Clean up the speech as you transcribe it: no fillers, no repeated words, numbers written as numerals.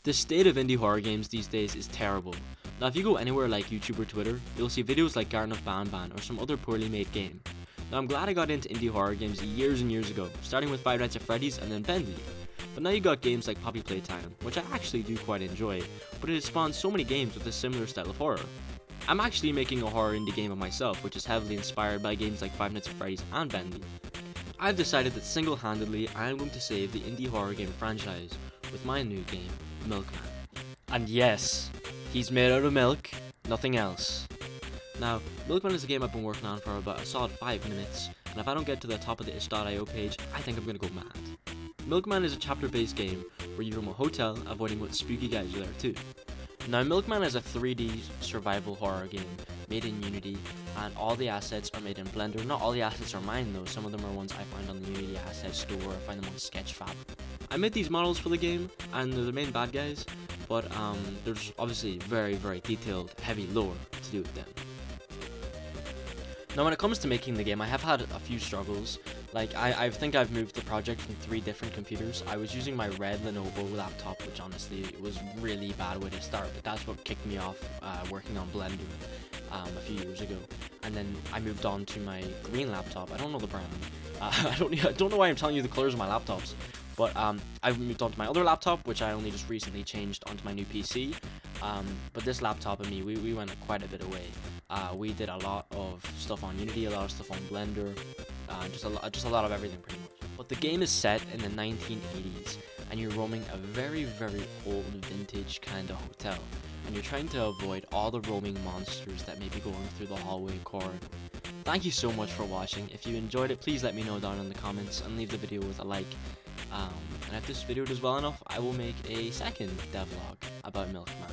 The state of indie horror games these days is terrible. Now if you go anywhere like YouTube or Twitter, you'll see videos like Garden of Banban or some other poorly made game. Now I'm glad I got into indie horror games years and years ago, starting with Five Nights at Freddy's and then Bendy. But now you got games like Poppy Playtime, which I actually do quite enjoy, but it has spawned so many games with a similar style of horror. I'm actually making a horror indie game of myself, which is heavily inspired by games like Five Nights at Freddy's and Bendy. I've decided that single-handedly I am going to save the indie horror game franchise with my new game, Milkman. And yes, he's made out of milk, nothing else. Now, Milkman is a game I've been working on for about a solid 5 minutes, and if I don't get to the top of the itch.io page, I think I'm gonna go mad. Milkman is a chapter-based game where you roam a hotel, avoiding what spooky guys are there too. Now, Milkman is a 3D survival horror game made in Unity, and all the assets are made in Blender. Not all the assets are mine though, some of them are ones I find on the Unity Asset Store, I find them on Sketchfab. I made these models for the game, and they're the main bad guys, but there's obviously very, very detailed, heavy lore to do with them. Now when it comes to making the game, I have had a few struggles. Like, I think I've moved the project from 3 different computers. I was using my red Lenovo laptop, which honestly was really bad way to start, but that's what kicked me off working on Blender a few years ago. And then I moved on to my green laptop. I don't know the brand. I don't know why I'm telling you the colors of my laptops. But I've moved on to my other laptop, which I only just recently changed onto my new PC. But this laptop and me, we went quite a bit away. We did a lot of stuff on Unity, a lot of stuff on Blender, just a lot of everything pretty much. But the game is set in the 1980s, and you're roaming a very, very old vintage kind of hotel, and you're trying to avoid all the roaming monsters that may be going through the hallway corridor. Thank you so much for watching. If you enjoyed it, please let me know down in the comments and leave the video with a like. And if this video does well enough, I will make a second devlog about Milkman.